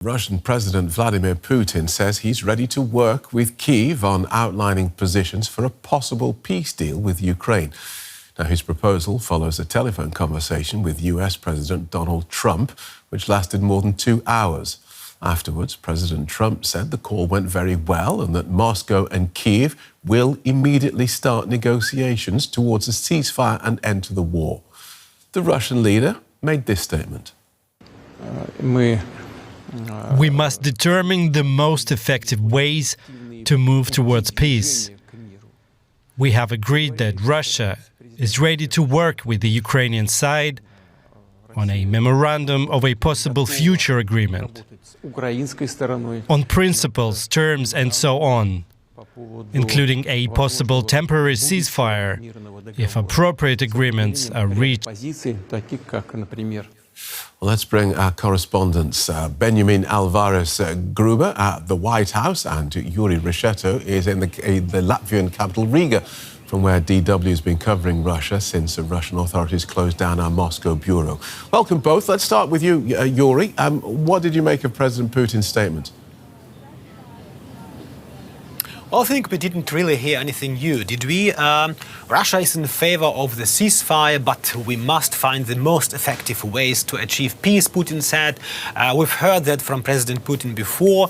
Russian President Vladimir Putin says he's ready to work with Kyiv on outlining positions for a possible peace deal with Ukraine. Now, his proposal follows a telephone conversation with US President Donald Trump, which lasted more than 2 hours. Afterwards, President Trump said the call went very well and that Moscow and Kyiv will immediately start negotiations towards a ceasefire and end to the war. The Russian leader made this statement. We must determine the most effective ways to move towards peace. We have agreed that Russia is ready to work with the Ukrainian side on a memorandum of a possible future agreement, on principles, terms and so on, including a possible temporary ceasefire if appropriate agreements are reached. Well, let's bring our correspondents, Benjamin Alvarez Gruber at the White House, and Juri Rescheto is in the Latvian capital, Riga, from where DW has been covering Russia since the Russian authorities closed down our Moscow bureau. Welcome both. Let's start with you, Juri. What did you make of President Putin's statement? Well, I think we didn't really hear anything new, did we? Russia is in favor of the ceasefire, but we must find the most effective ways to achieve peace, Putin said. We've heard that from President Putin before.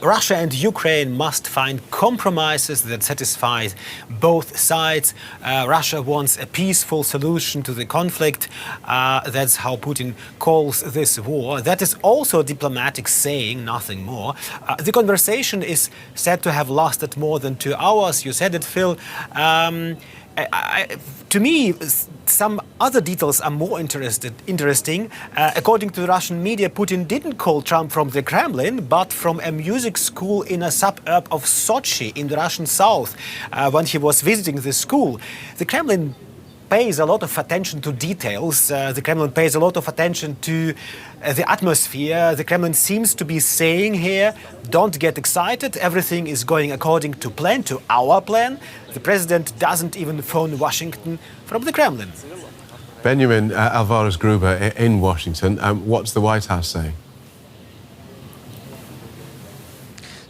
Russia and Ukraine must find compromises that satisfy both sides. Russia wants a peaceful solution to the conflict. That's how Putin calls this war. That is also a diplomatic saying, nothing more. The conversation is said to have lasted more than 2 hours. You said it, Phil. To me, some other details are more interesting. According to the Russian media, Putin didn't call Trump from the Kremlin, but from a music school in a suburb of Sochi in the Russian south. When he was visiting the school, the Kremlin pays a lot of attention to details. The Kremlin pays a lot of attention to the atmosphere. The Kremlin seems to be saying here, don't get excited, everything is going according to plan, to our plan. The president doesn't even phone Washington from the Kremlin. Benjamin Alvarez Gruber in Washington. What's the White House saying?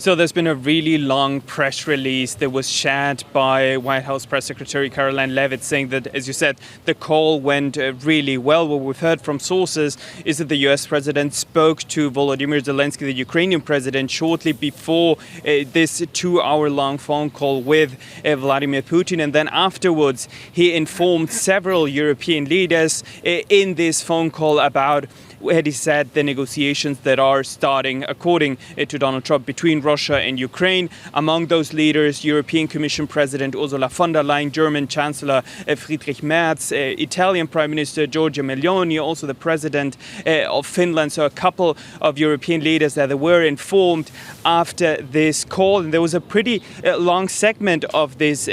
So there's been a really long press release that was shared by White House Press Secretary Caroline Leavitt saying that, as you said, the call went really well. What we've heard from sources is that the US president spoke to Volodymyr Zelensky, the Ukrainian president, shortly before this 2-hour-long phone call with Vladimir Putin. And then afterwards, he informed several European leaders in this phone call about, where he said, the negotiations that are starting, according to Donald Trump, between Russia and Ukraine. Among those leaders, European Commission President Ursula von der Leyen, German Chancellor Friedrich Merz, Italian Prime Minister Giorgia Meloni, also the President of Finland. So a couple of European leaders that were informed after this call. And there was a pretty long segment of this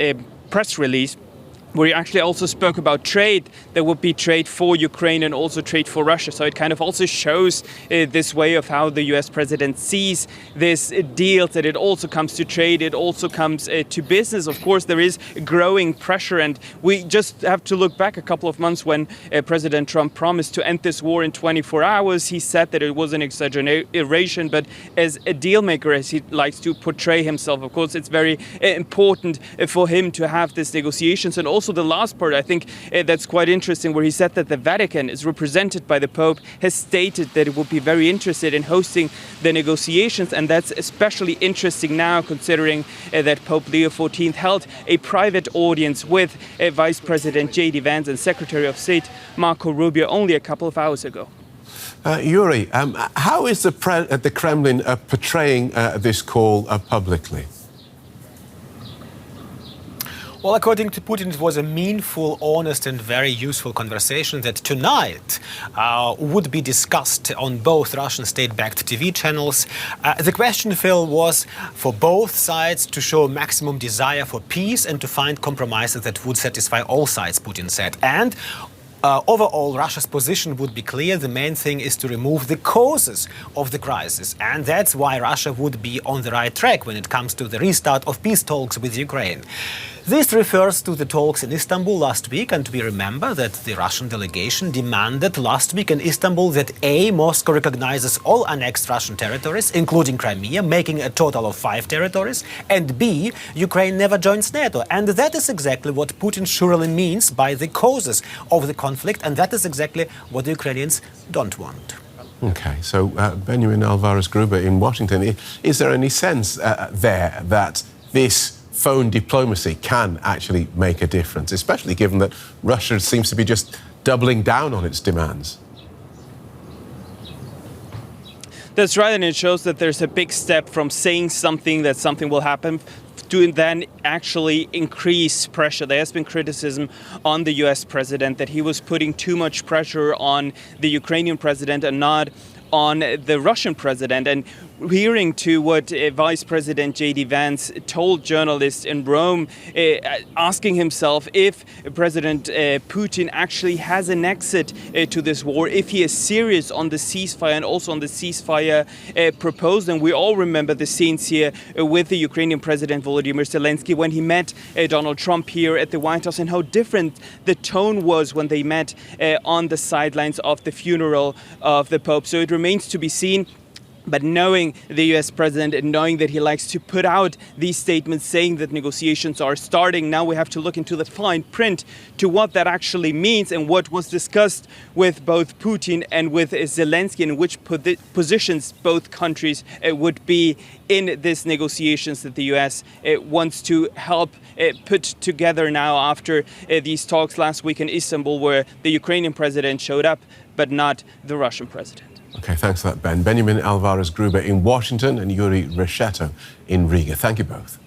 press release where he actually also spoke about trade. There would be trade for Ukraine and also trade for Russia. So it kind of also shows this way of how the US president sees this deal, that it also comes to trade, it also comes to business. Of course, there is growing pressure, and we just have to look back a couple of months when President Trump promised to end this war in 24 hours. He said that it was an exaggeration, but as a deal maker, as he likes to portray himself, of course, it's very important for him to have these negotiations. And also the last part, I think that's quite interesting, where he said that the Vatican, is represented by the Pope, has stated that it would be very interested in hosting the negotiations. And that's especially interesting now, considering that Pope Leo XIV held a private audience with Vice President J.D. Vance and Secretary of State Marco Rubio only a couple of hours ago. Juri, how is the Kremlin portraying this call publicly? Well, according to Putin, it was a meaningful, honest and very useful conversation that tonight would be discussed on both Russian state-backed TV channels. The question, Phil, was for both sides to show maximum desire for peace and to find compromises that would satisfy all sides, Putin said. And overall, Russia's position would be clear. The main thing is to remove the causes of the crisis. And that's why Russia would be on the right track when it comes to the restart of peace talks with Ukraine. This refers to the talks in Istanbul last week, and we remember that the Russian delegation demanded last week in Istanbul that A, Moscow recognizes all annexed Russian territories, including Crimea, making a total of 5 territories, and B, Ukraine never joins NATO. And that is exactly what Putin surely means by the causes of the conflict, and that is exactly what the Ukrainians don't want. Okay, so Benjamin Alvarez Gruber in Washington, is there any sense there that this phone diplomacy can actually make a difference, especially given that Russia seems to be just doubling down on its demands? That's right, and it shows that there's a big step from saying something that something will happen to then actually increase pressure. There has been criticism on the US president that he was putting too much pressure on the Ukrainian president and not on the Russian president. And hearing to what Vice President J.D. Vance told journalists in Rome, asking himself if President Putin actually has an exit to this war, if he is serious on the ceasefire and also on the ceasefire proposed. And we all remember the scenes here with the Ukrainian President Volodymyr Zelensky when he met Donald Trump here at the White House, and how different the tone was when they met on the sidelines of the funeral of the Pope. So it remains to be seen. But knowing the US president and knowing that he likes to put out these statements saying that negotiations are starting, now we have to look into the fine print to what that actually means and what was discussed with both Putin and with Zelensky, and which positions both countries would be in these negotiations that the US wants to help put together now after these talks last week in Istanbul, where the Ukrainian president showed up, but not the Russian president. Okay, thanks for that, Ben. Benjamin Alvarez Gruber in Washington and Juri Rescheto in Riga. Thank you both.